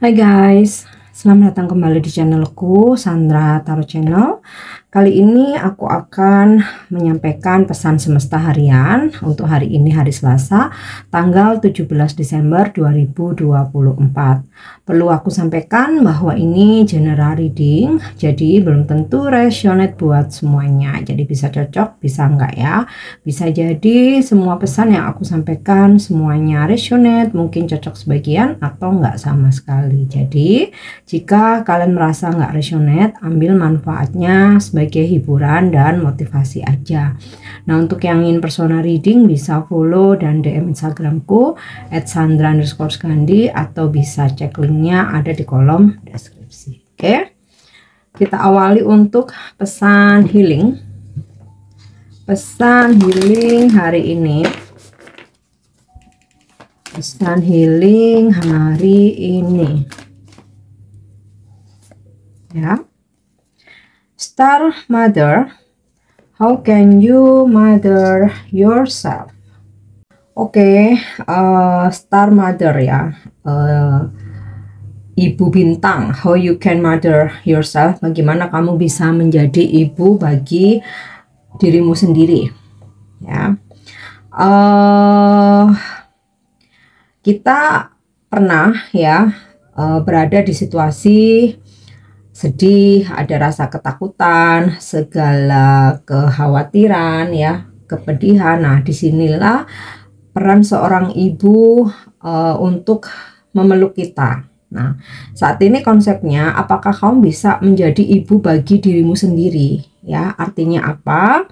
Hai guys, selamat datang kembali di channelku Sandra Tarot Channel. Kali ini aku akan menyampaikan pesan semesta harian untuk hari ini, hari Selasa, tanggal 17 Desember 2024. Perlu aku sampaikan bahwa ini general reading, jadi belum tentu resonate buat semuanya. Jadi bisa cocok, bisa enggak ya. Bisa jadi semua pesan yang aku sampaikan semuanya resonate, mungkin cocok sebagian atau enggak sama sekali. Jadi jika kalian merasa enggak resonate, ambil manfaatnya sebagai hiburan dan motivasi aja. Nah, untuk yang ingin personal reading bisa follow dan DM Instagramku @sandra_skandi atau bisa cek linknya ada di kolom deskripsi. Oke, kita awali untuk pesan healing. Pesan healing hari ini. Pesan healing hari ini. Ya. Star Mother, how can you mother yourself? Oke, Star Mother ya, ibu bintang, how you can mother yourself, bagaimana kamu bisa menjadi ibu bagi dirimu sendiri ya. Kita pernah ya berada di situasi sedih, ada rasa ketakutan, segala kekhawatiran ya, kepedihan. Nah, disinilah peran seorang ibu untuk memeluk kita. Nah, saat ini konsepnya, apakah kamu bisa menjadi ibu bagi dirimu sendiri? Ya, artinya apa?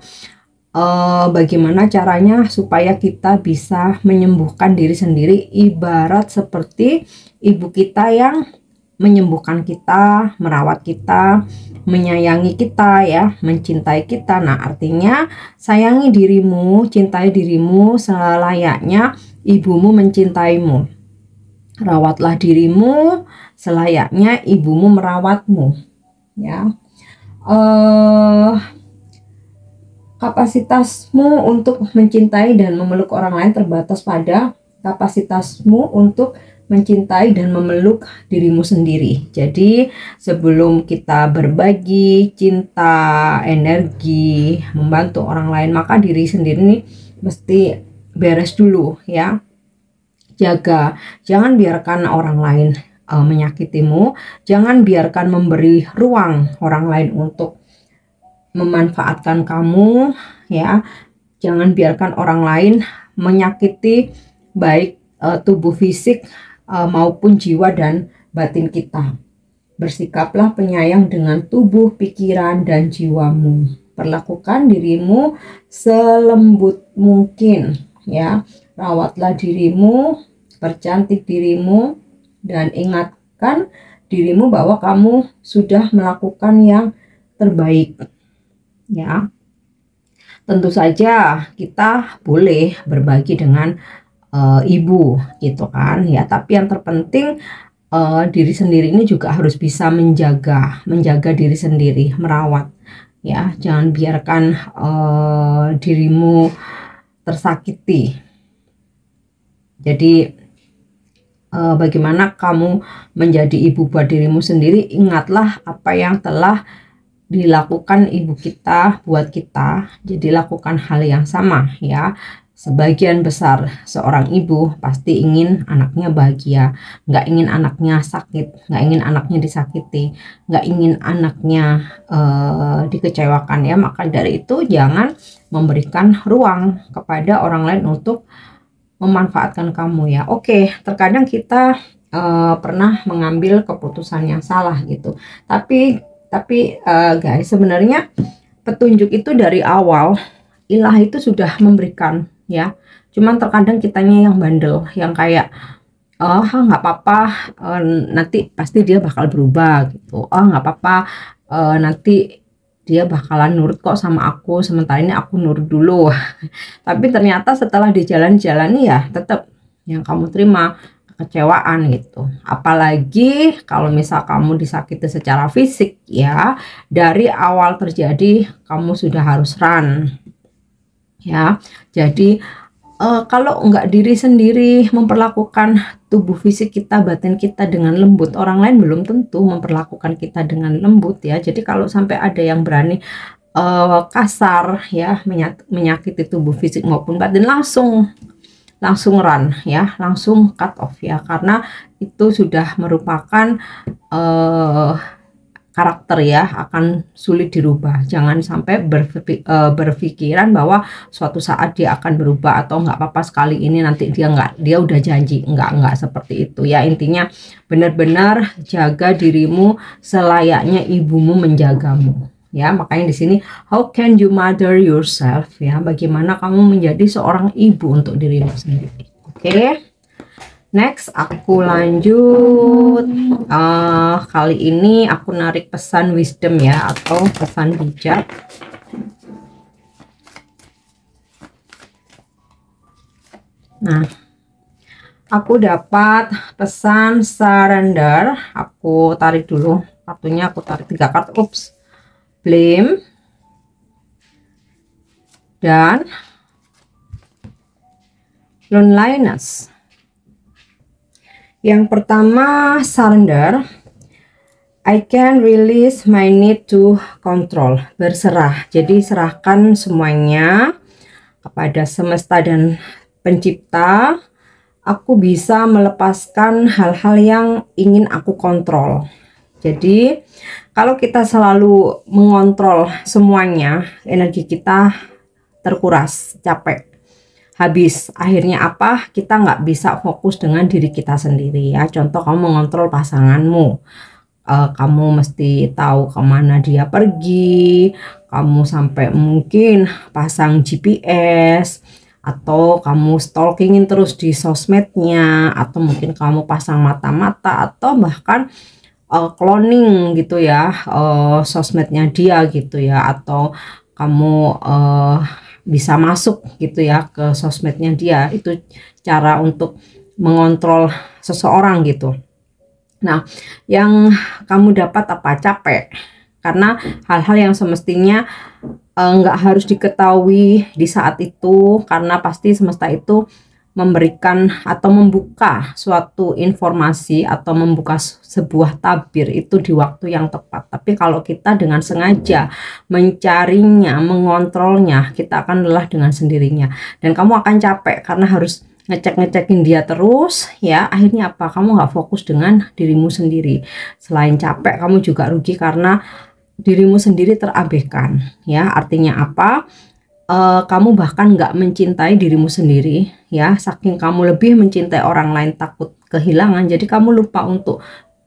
Bagaimana caranya supaya kita bisa menyembuhkan diri sendiri, ibarat seperti ibu kita yang menyembuhkan kita, merawat kita, menyayangi kita ya, mencintai kita. Nah, artinya sayangi dirimu, cintai dirimu selayaknya ibumu mencintaimu. Rawatlah dirimu selayaknya ibumu merawatmu ya. Kapasitasmu untuk mencintai dan memeluk orang lain terbatas pada kapasitasmu untuk mencintai dan memeluk dirimu sendiri. Jadi sebelum kita berbagi cinta, energi, membantu orang lain, maka diri sendiri ini mesti beres dulu ya. Jaga, jangan biarkan orang lain menyakitimu, jangan biarkan memberi ruang orang lain untuk memanfaatkan kamu ya. Jangan biarkan orang lain menyakiti baik tubuh fisik maupun jiwa dan batin kita. Bersikaplah penyayang dengan tubuh, pikiran, dan jiwamu. Perlakukan dirimu selembut mungkin ya. Rawatlah dirimu, percantik dirimu, dan ingatkan dirimu bahwa kamu sudah melakukan yang terbaik ya. Tentu saja kita boleh berbagi dengan ibu gitu kan ya, tapi yang terpenting diri sendiri ini juga harus bisa menjaga diri sendiri, merawat ya. Jangan biarkan dirimu tersakiti. Jadi bagaimana kamu menjadi ibu buat dirimu sendiri, ingatlah apa yang telah dilakukan ibu kita buat kita. Jadi lakukan hal yang sama ya. Sebagian besar seorang ibu pasti ingin anaknya bahagia, nggak ingin anaknya sakit, nggak ingin anaknya disakiti, nggak ingin anaknya dikecewakan ya. Maka dari itu jangan memberikan ruang kepada orang lain untuk memanfaatkan kamu ya. Oke, terkadang kita pernah mengambil keputusan yang salah gitu. Tapi guys, sebenarnya petunjuk itu dari awal ilah itu sudah memberikan ya. Cuman terkadang kitanya yang bandel, yang kayak nggak apa-apa, nanti pasti dia bakal berubah gitu. Nggak apa-apa, nanti dia bakalan nurut kok sama aku, sementara ini aku nurut dulu. Tapi ternyata setelah dijalan-jalani ya tetap yang kamu terima kekecewaan gitu. Apalagi kalau misal kamu disakiti secara fisik ya, dari awal terjadi kamu sudah harus run ya. Jadi kalau nggak diri sendiri memperlakukan tubuh fisik kita, batin kita dengan lembut, orang lain belum tentu memperlakukan kita dengan lembut ya. Jadi kalau sampai ada yang berani kasar ya, menyakiti tubuh fisik maupun batin, langsung run ya, langsung cut off ya, karena itu sudah merupakan karakter ya, akan sulit dirubah. Jangan sampai berpikiran bahwa suatu saat dia akan berubah, atau nggak apa-apa sekali ini nanti dia udah janji. Nggak seperti itu ya. Intinya benar-benar jaga dirimu selayaknya ibumu menjagamu ya. Makanya di sini, how can you mother yourself ya, bagaimana kamu menjadi seorang ibu untuk dirimu sendiri. Oke. Next, aku lanjut. Kali ini aku narik pesan wisdom ya, atau pesan bijak. Nah, aku dapat pesan surrender. Aku tarik dulu kartunya, aku tarik 3 kartu. Ups. Blame. Dan loneliness. Yang pertama, surrender. I can release my need to control. Berserah. Jadi serahkan semuanya kepada semesta dan pencipta. Aku bisa melepaskan hal-hal yang ingin aku kontrol. Jadi kalau kita selalu mengontrol semuanya, energi kita terkuras, capek, habis. Akhirnya apa? Kita nggak bisa fokus dengan diri kita sendiri ya. Contoh, kamu mengontrol pasanganmu, kamu mesti tahu kemana dia pergi, kamu sampai mungkin pasang GPS, atau kamu stalkingin terus di sosmednya, atau mungkin kamu pasang mata-mata, atau bahkan cloning gitu ya, sosmednya dia gitu ya, atau kamu bisa masuk gitu ya ke sosmednya dia. Itu cara untuk mengontrol seseorang gitu. Nah, yang kamu dapat apa? Capek, karena hal-hal yang semestinya nggak harus diketahui di saat itu, karena pasti semesta itu memberikan atau membuka suatu informasi atau membuka sebuah tabir itu di waktu yang tepat. Tapi kalau kita dengan sengaja mencarinya, mengontrolnya, kita akan lelah dengan sendirinya, dan kamu akan capek karena harus ngecekin dia terus ya. Akhirnya apa? Kamu nggak fokus dengan dirimu sendiri. Selain capek, kamu juga rugi karena dirimu sendiri terabaikan ya. Artinya apa? Kamu bahkan nggak mencintai dirimu sendiri ya, saking kamu lebih mencintai orang lain, takut kehilangan, jadi kamu lupa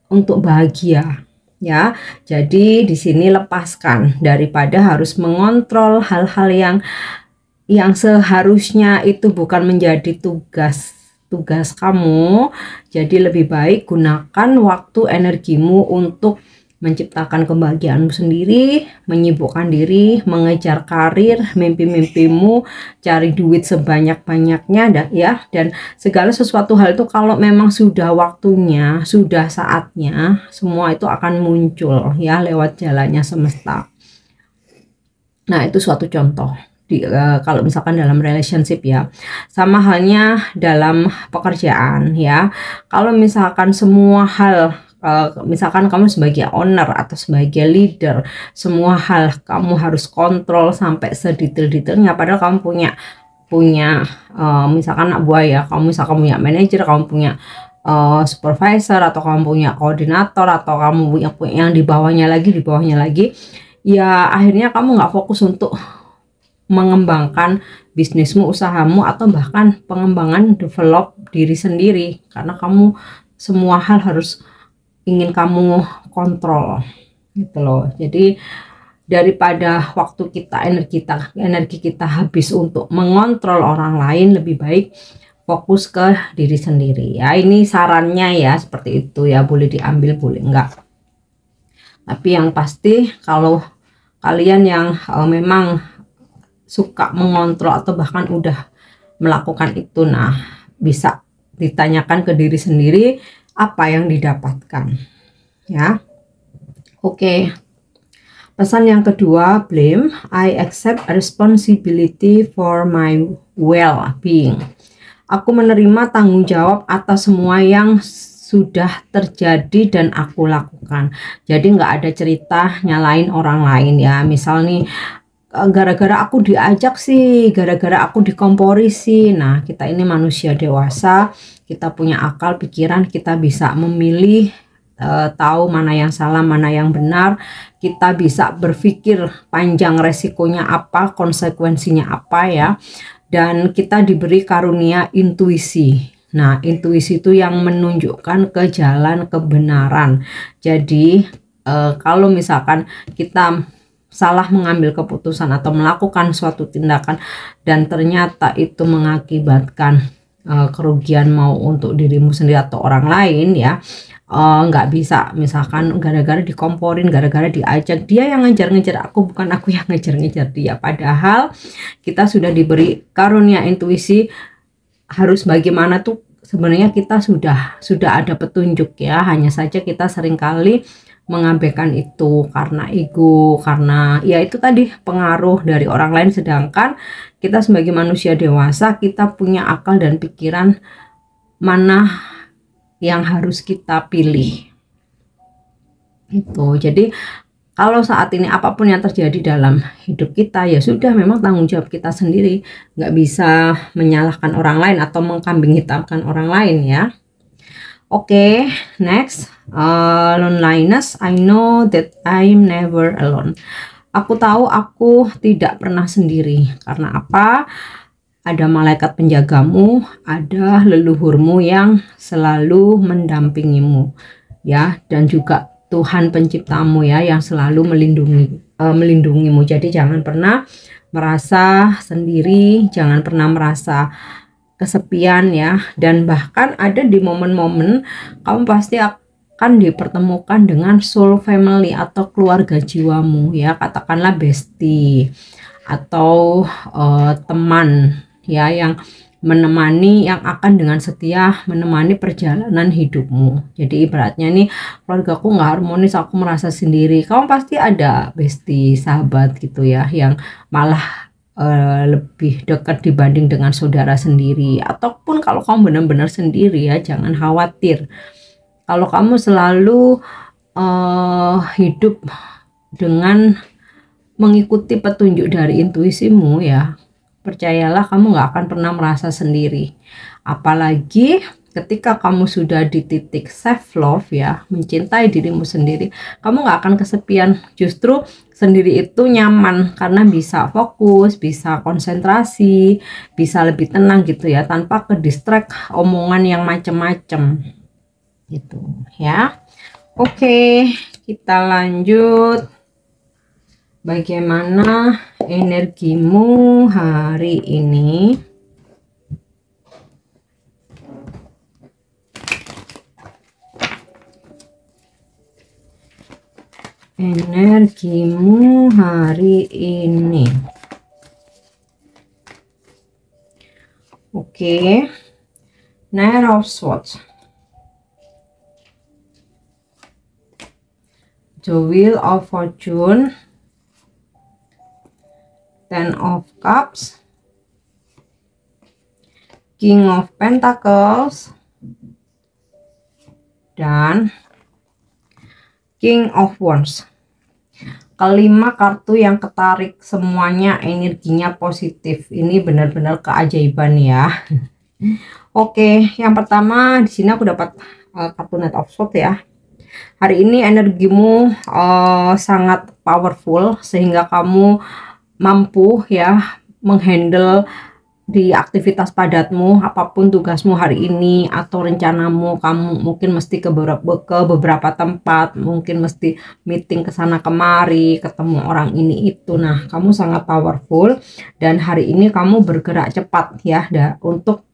untuk bahagia ya. Jadi di sini lepaskan, daripada harus mengontrol hal-hal yang seharusnya itu bukan menjadi tugas kamu. Jadi lebih baik gunakan waktu, energimu untuk menciptakan kebahagiaanmu sendiri, menyibukkan diri, mengejar karir, mimpi-mimpimu, cari duit sebanyak-banyaknya ya. Dan segala sesuatu hal itu kalau memang sudah waktunya, sudah saatnya, semua itu akan muncul ya lewat jalannya semesta. Nah, itu suatu contoh. Kalau misalkan dalam relationship ya, sama halnya dalam pekerjaan ya. Kalau misalkan semua hal, misalkan kamu sebagai owner atau sebagai leader, semua hal kamu harus kontrol sampai sedetail-detailnya, padahal kamu punya misalkan anak buah ya, kamu misalkan punya manajer, kamu punya supervisor, atau kamu punya koordinator, atau kamu punya yang di bawahnya lagi ya. Akhirnya kamu nggak fokus untuk mengembangkan bisnismu, usahamu, atau bahkan pengembangan develop diri sendiri, karena kamu semua hal harus ingin kamu kontrol gitu loh. Jadi daripada waktu kita, energi kita habis untuk mengontrol orang lain, lebih baik fokus ke diri sendiri ya. Ini sarannya ya, seperti itu ya, boleh diambil boleh enggak. Tapi yang pasti kalau kalian yang memang suka mengontrol atau bahkan udah melakukan itu, nah bisa ditanyakan ke diri sendiri apa yang didapatkan ya. Oke, Pesan yang kedua, blame. I accept responsibility for my well-being. Aku menerima tanggung jawab atas semua yang sudah terjadi dan aku lakukan. Jadi nggak ada cerita nyalain orang lain ya. Misal nih, gara-gara aku diajak sih, gara-gara aku dikompori sih. Nah, kita ini manusia dewasa, kita punya akal, pikiran, kita bisa memilih, tahu mana yang salah, mana yang benar. Kita bisa berpikir panjang, resikonya apa, konsekuensinya apa ya. Dan kita diberi karunia intuisi. Nah, intuisi itu yang menunjukkan ke jalan kebenaran. Jadi kalau misalkan kita salah mengambil keputusan atau melakukan suatu tindakan dan ternyata itu mengakibatkan kerugian mau untuk dirimu sendiri atau orang lain ya, nggak bisa misalkan gara-gara dikomporin, gara-gara diajak, dia yang ngejar-ngejar aku, bukan aku yang ngejar-ngejar dia. Padahal kita sudah diberi karunia intuisi, harus bagaimana tuh sebenarnya kita sudah ada petunjuk ya, hanya saja kita seringkali mengabaikan itu karena ego, karena ya itu tadi pengaruh dari orang lain. Sedangkan kita sebagai manusia dewasa, kita punya akal dan pikiran mana yang harus kita pilih itu. Jadi kalau saat ini apapun yang terjadi dalam hidup kita, ya sudah, memang tanggung jawab kita sendiri, nggak bisa menyalahkan orang lain atau mengkambing hitamkan orang lain ya. Oke, next, loneliness. I know that I'm never alone. Aku tahu aku tidak pernah sendiri. Karena apa? Ada malaikat penjagamu, ada leluhurmu yang selalu mendampingimu ya, dan juga Tuhan penciptamu ya yang selalu melindungimu. Jadi jangan pernah merasa sendiri, jangan pernah merasa kesepian ya. Dan bahkan ada di momen-momen kamu pasti akan dipertemukan dengan soul family atau keluarga jiwamu ya, katakanlah bestie atau teman ya, yang menemani, yang akan dengan setia menemani perjalanan hidupmu. Jadi ibaratnya nih, keluargaku nggak harmonis, aku merasa sendiri, kamu pasti ada bestie, sahabat gitu ya, yang malah lebih dekat dibanding dengan saudara sendiri. Ataupun kalau kamu benar-benar sendiri ya, jangan khawatir. Kalau kamu selalu hidup dengan mengikuti petunjuk dari intuisimu ya, percayalah kamu nggak akan pernah merasa sendiri. Apalagi ketika kamu sudah di titik self love ya, mencintai dirimu sendiri, kamu nggak akan kesepian. Justru sendiri itu nyaman karena bisa fokus, bisa konsentrasi, bisa lebih tenang gitu ya, tanpa ke distract omongan yang macem-macem gitu ya. Oke, kita lanjut. Bagaimana energimu hari ini? Energimu hari ini. Oke. Knight of Swords. The Wheel of Fortune. Ten of Cups, King of Pentacles, dan King of Wands. Kelima kartu yang ketarik semuanya energinya positif. Ini benar-benar keajaiban ya. Oke, yang pertama di sini aku dapat kartu Knight of Swords ya. Hari ini energimu sangat powerful sehingga kamu mampu ya menghandle di aktivitas padatmu, apapun tugasmu hari ini atau rencanamu. Kamu mungkin mesti ke beberapa tempat, mungkin mesti meeting ke sana kemari, ketemu orang ini itu. Nah, kamu sangat powerful dan hari ini kamu bergerak cepat ya untuk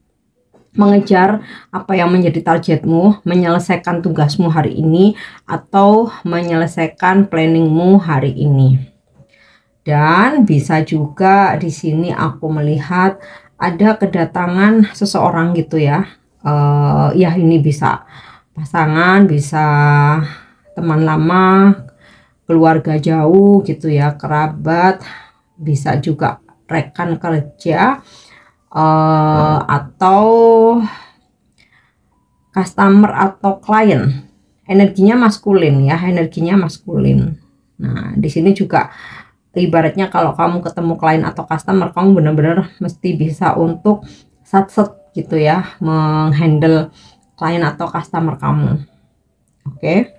mengejar apa yang menjadi targetmu, menyelesaikan tugasmu hari ini atau menyelesaikan planningmu hari ini. Dan bisa juga di sini aku melihat ada kedatangan seseorang gitu ya. Ya ini bisa pasangan, bisa teman lama, keluarga jauh gitu ya, kerabat, bisa juga rekan kerja, atau customer atau klien. Energinya maskulin ya, energinya maskulin. Nah, di sini juga ibaratnya kalau kamu ketemu klien atau customer, kamu benar-benar mesti bisa untuk satset gitu ya, menghandle klien atau customer kamu. Oke.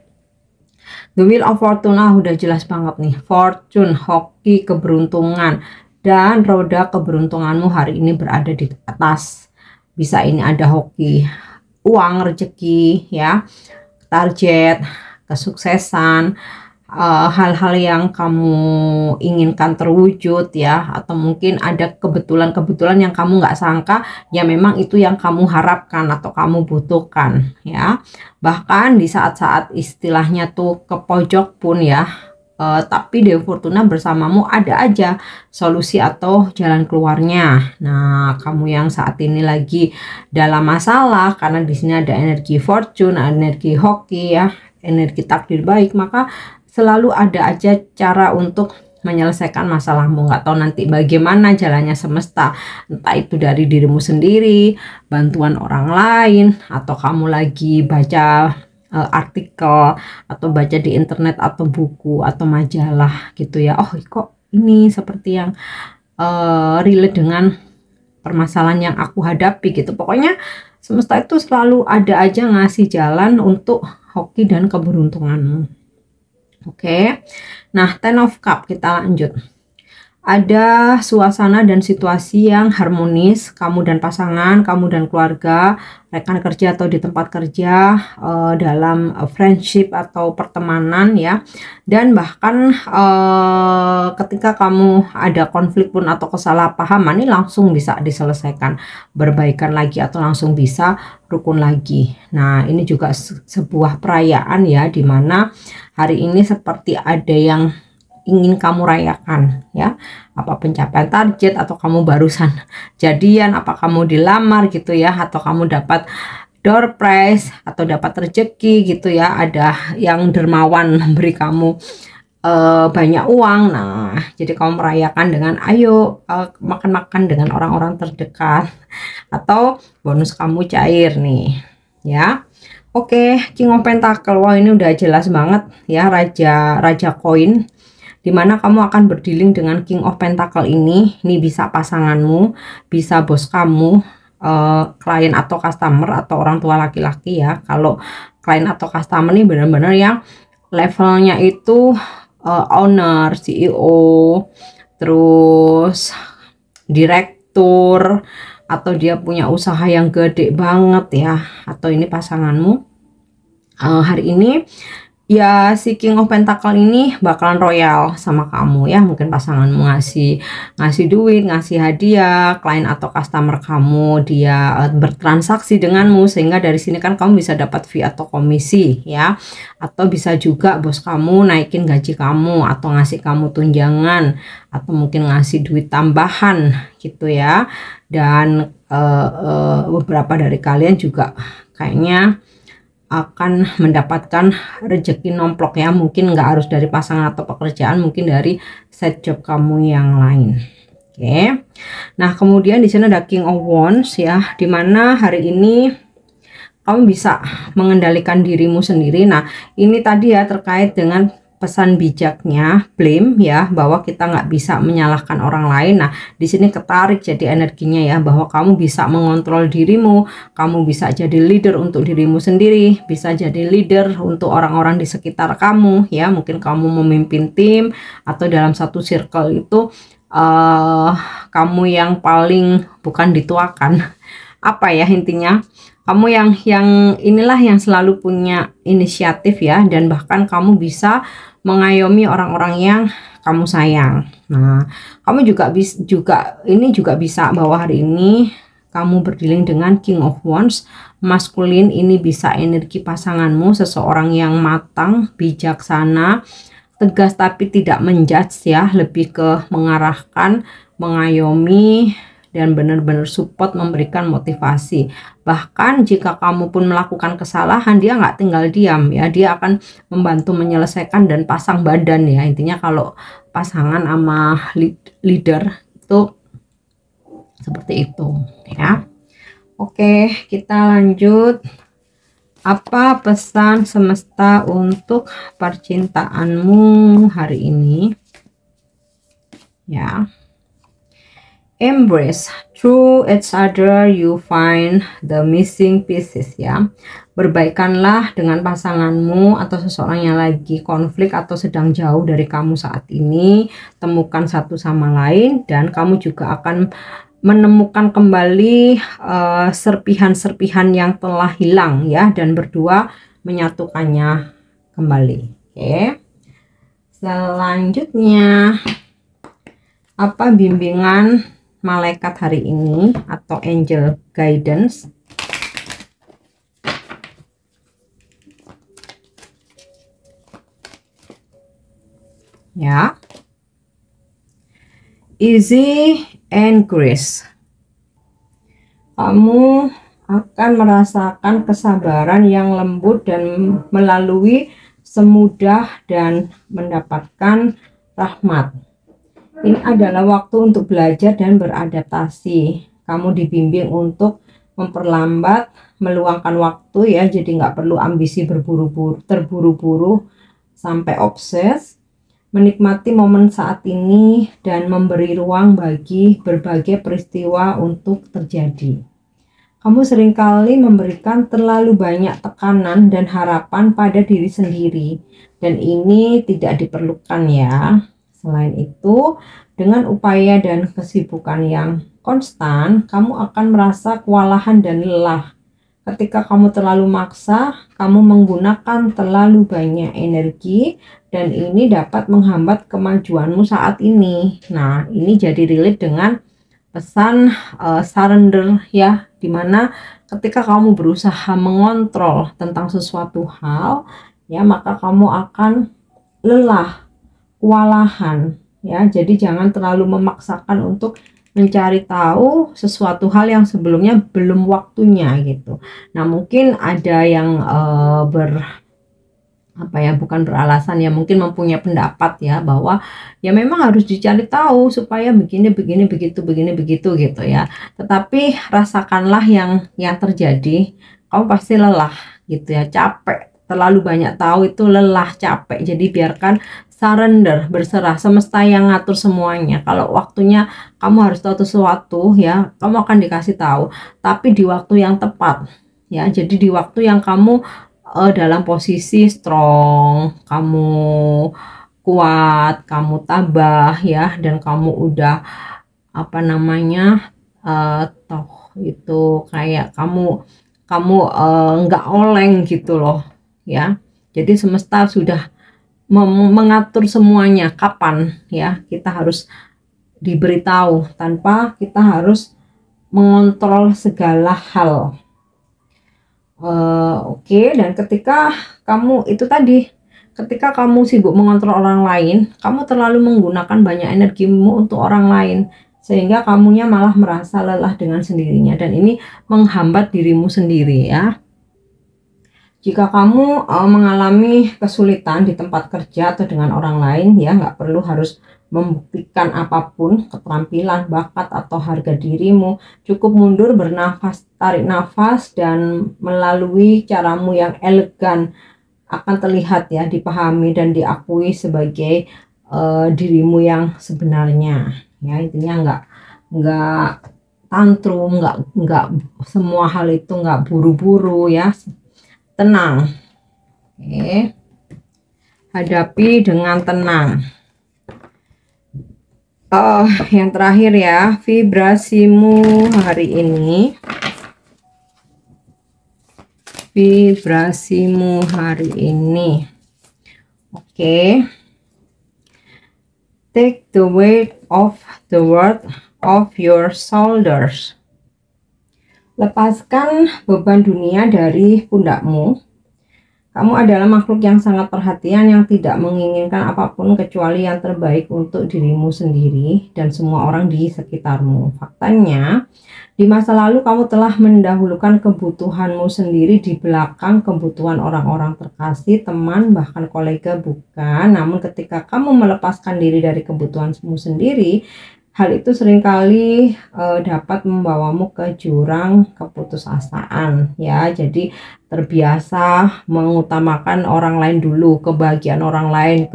The Wheel of Fortune, udah jelas banget nih. Fortune, hoki keberuntungan, dan roda keberuntunganmu hari ini berada di atas. Bisa ini ada hoki uang, rezeki ya, target, kesuksesan, hal-hal yang kamu inginkan terwujud ya, atau mungkin ada kebetulan-kebetulan yang kamu nggak sangka, ya memang itu yang kamu harapkan atau kamu butuhkan ya. Bahkan di saat-saat istilahnya tuh ke pojok pun ya, tapi Dewi Fortuna bersamamu, ada aja solusi atau jalan keluarnya. Nah, kamu yang saat ini lagi dalam masalah, karena di sini ada energi fortune, energi hoki ya, energi takdir baik, maka selalu ada aja cara untuk menyelesaikan masalahmu. Nggak tahu nanti bagaimana jalannya semesta, entah itu dari dirimu sendiri, bantuan orang lain, atau kamu lagi baca artikel atau baca di internet atau buku atau majalah gitu ya, oh kok ini seperti yang relate dengan permasalahan yang aku hadapi gitu. Pokoknya semesta itu selalu ada aja ngasih jalan untuk hoki dan keberuntunganmu. Oke. Nah, Ten of Cup, kita lanjut. Ada suasana dan situasi yang harmonis, kamu dan pasangan, kamu dan keluarga, rekan kerja atau di tempat kerja, dalam friendship atau pertemanan ya. Dan bahkan ketika kamu ada konflik pun atau kesalahpahaman, ini langsung bisa diselesaikan, berbaikan lagi, atau langsung bisa rukun lagi. Nah, ini juga sebuah perayaan ya, dimana hari ini seperti ada yang ingin kamu rayakan ya, apa pencapaian target, atau kamu barusan jadian, apa kamu dilamar gitu ya, atau kamu dapat door prize atau dapat rezeki gitu ya, ada yang dermawan memberi kamu banyak uang. Nah, jadi kamu merayakan dengan ayo makan-makan dengan orang-orang terdekat, atau bonus kamu cair nih ya. Oke, King of Pentacle, wah ini udah jelas banget ya, raja koin, dimana kamu akan berdealing dengan King of Pentacle ini. Ini bisa pasanganmu, bisa bos kamu, klien atau customer, atau orang tua laki-laki ya. Kalau klien atau customer ini benar-benar yang levelnya itu owner, CEO, terus direktur, atau dia punya usaha yang gede banget ya, atau ini pasanganmu. Hari ini ya, si King of Pentacle ini bakalan royal sama kamu ya. Mungkin pasanganmu ngasih duit, ngasih hadiah, klien atau customer kamu dia bertransaksi denganmu, sehingga dari sini kan kamu bisa dapat fee atau komisi ya. Atau bisa juga bos kamu naikin gaji kamu, atau ngasih kamu tunjangan, atau mungkin ngasih duit tambahan gitu ya. Dan beberapa dari kalian juga kayaknya akan mendapatkan rezeki nomplok ya, mungkin nggak harus dari pasangan atau pekerjaan, mungkin dari side job kamu yang lain. Oke. Nah, kemudian di sini ada King of Wands ya, dimana hari ini kamu bisa mengendalikan dirimu sendiri. Nah, ini tadi ya terkait dengan pesan bijaknya blame ya, bahwa kita nggak bisa menyalahkan orang lain. Nah, di sini ketarik jadi energinya ya, bahwa kamu bisa mengontrol dirimu, kamu bisa jadi leader untuk dirimu sendiri, bisa jadi leader untuk orang-orang di sekitar kamu ya. Mungkin kamu memimpin tim, atau dalam satu circle itu kamu yang paling bukan dituakan, apa ya intinya, kamu yang inilah yang selalu punya inisiatif ya, dan bahkan kamu bisa mengayomi orang-orang yang kamu sayang. Nah, kamu juga bisa bahwa hari ini kamu berdealing dengan King of Wands maskulin. Ini bisa energi pasanganmu, seseorang yang matang, bijaksana, tegas tapi tidak menjudge ya, lebih ke mengarahkan, mengayomi, dan benar-benar support, memberikan motivasi. Bahkan jika kamu pun melakukan kesalahan, dia nggak tinggal diam ya, dia akan membantu menyelesaikan dan pasang badan ya. Intinya kalau pasangan sama leader itu seperti itu ya. Oke, kita lanjut. Apa pesan semesta untuk percintaanmu hari ini? Ya. Embrace through each other you find the missing pieces ya. Berbaikanlah dengan pasanganmu atau seseorang yang lagi konflik atau sedang jauh dari kamu saat ini. Temukan satu sama lain dan kamu juga akan menemukan kembali serpihan-serpihan yang telah hilang ya, dan berdua menyatukannya kembali. Oke. Selanjutnya, apa bimbingan malaikat hari ini atau angel guidance? Ya. Easy and grace. Kamu akan merasakan kesabaran yang lembut dan melalui semudah dan mendapatkan rahmat. Ini adalah waktu untuk belajar dan beradaptasi. Kamu dibimbing untuk memperlambat, meluangkan waktu ya, jadi nggak perlu ambisi terburu-buru sampai obses. Menikmati momen saat ini dan memberi ruang bagi berbagai peristiwa untuk terjadi. Kamu seringkali memberikan terlalu banyak tekanan dan harapan pada diri sendiri, dan ini tidak diperlukan ya. Selain itu, dengan upaya dan kesibukan yang konstan, kamu akan merasa kewalahan dan lelah. Ketika kamu terlalu maksa, kamu menggunakan terlalu banyak energi dan ini dapat menghambat kemajuanmu saat ini. Nah, ini jadi relate dengan pesan surrender ya, dimana ketika kamu berusaha mengontrol tentang sesuatu hal ya, maka kamu akan lelah, kewalahan ya. Jadi jangan terlalu memaksakan untuk mencari tahu sesuatu hal yang sebelumnya belum waktunya gitu. Nah, mungkin ada yang bukan beralasan ya, mungkin mempunyai pendapat ya bahwa ya memang harus dicari tahu supaya begini begitu gitu ya. Tetapi rasakanlah yang terjadi, kamu pasti lelah gitu ya, capek. Terlalu banyak tahu itu lelah, capek. Jadi biarkan surrender, berserah, semesta yang ngatur semuanya. Kalau waktunya kamu harus tahu sesuatu ya, kamu akan dikasih tahu, tapi di waktu yang tepat ya. Jadi di waktu yang kamu dalam posisi strong, kamu kuat, kamu tabah ya, dan kamu udah toh itu kayak kamu nggak oleng gitu loh ya. Jadi semesta sudah mengatur semuanya kapan ya kita harus diberitahu, tanpa kita harus mengontrol segala hal. Oke. Dan ketika kamu itu tadi, ketika kamu sibuk mengontrol orang lain, kamu terlalu menggunakan banyak energimu untuk orang lain, sehingga kamunya malah merasa lelah dengan sendirinya, dan ini menghambat dirimu sendiri ya. Jika kamu mengalami kesulitan di tempat kerja atau dengan orang lain ya, nggak perlu harus membuktikan apapun, keterampilan, bakat, atau harga dirimu. Cukup mundur, bernafas, tarik nafas, dan melalui caramu yang elegan akan terlihat ya, dipahami dan diakui sebagai dirimu yang sebenarnya ya. Intinya nggak tantrum, nggak semua hal itu nggak buru-buru ya. Tenang. Oke. Hadapi dengan tenang. Yang terakhir ya, vibrasimu hari ini. Vibrasimu hari ini. Oke. Take the weight of the world off your shoulders. Lepaskan beban dunia dari pundakmu. Kamu adalah makhluk yang sangat perhatian, yang tidak menginginkan apapun kecuali yang terbaik untuk dirimu sendiri dan semua orang di sekitarmu. Faktanya, di masa lalu kamu telah mendahulukan kebutuhanmu sendiri di belakang kebutuhan orang-orang terkasih, teman, bahkan kolega, bukan. Namun ketika kamu melepaskan diri dari kebutuhanmu sendiri, hal itu seringkali dapat membawamu ke jurang keputusasaan, ya. Jadi terbiasa mengutamakan orang lain dulu, kebahagiaan orang lain,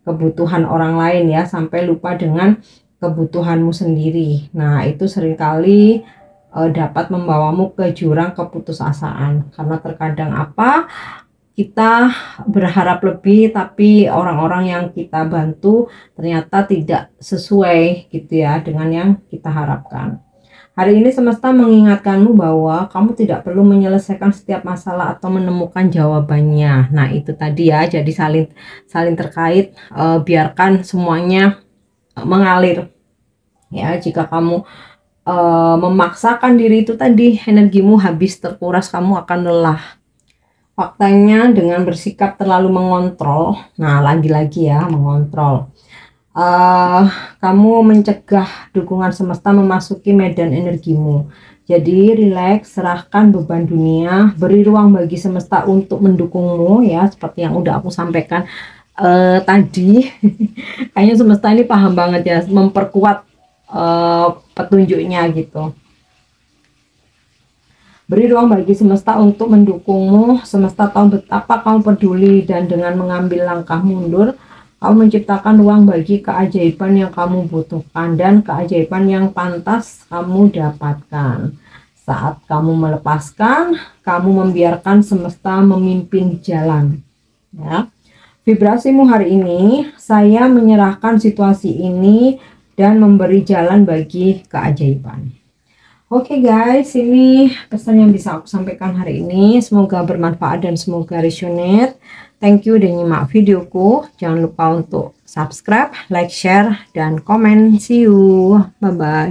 kebutuhan orang lain, ya, sampai lupa dengan kebutuhanmu sendiri. Nah, itu seringkali dapat membawamu ke jurang keputusasaan, karena terkadang apa, kita berharap lebih tapi orang-orang yang kita bantu ternyata tidak sesuai gitu ya dengan yang kita harapkan. Hari ini semesta mengingatkanmu bahwa kamu tidak perlu menyelesaikan setiap masalah atau menemukan jawabannya. Nah, itu tadi ya, jadi saling terkait, biarkan semuanya mengalir. Ya, jika kamu memaksakan diri, itu tadi energimu habis, terkuras, kamu akan lelah. Faktanya dengan bersikap terlalu mengontrol, nah lagi-lagi ya mengontrol, kamu mencegah dukungan semesta memasuki medan energimu. Jadi rileks, serahkan beban dunia, beri ruang bagi semesta untuk mendukungmu, ya, seperti yang udah aku sampaikan tadi. Kayaknya semesta ini paham banget ya, memperkuat petunjuknya gitu. Beri ruang bagi semesta untuk mendukungmu. Semesta tahu betapa kamu peduli, dan dengan mengambil langkah mundur, kamu menciptakan ruang bagi keajaiban yang kamu butuhkan dan keajaiban yang pantas kamu dapatkan. Saat kamu melepaskan, kamu membiarkan semesta memimpin jalan. Ya. Vibrasimu hari ini, saya menyerahkan situasi ini dan memberi jalan bagi keajaiban. Oke guys, ini pesan yang bisa aku sampaikan hari ini. Semoga bermanfaat dan semoga resonate. Thank you udah nyimak videoku. Jangan lupa untuk subscribe, like, share, dan komen. See you. Bye-bye.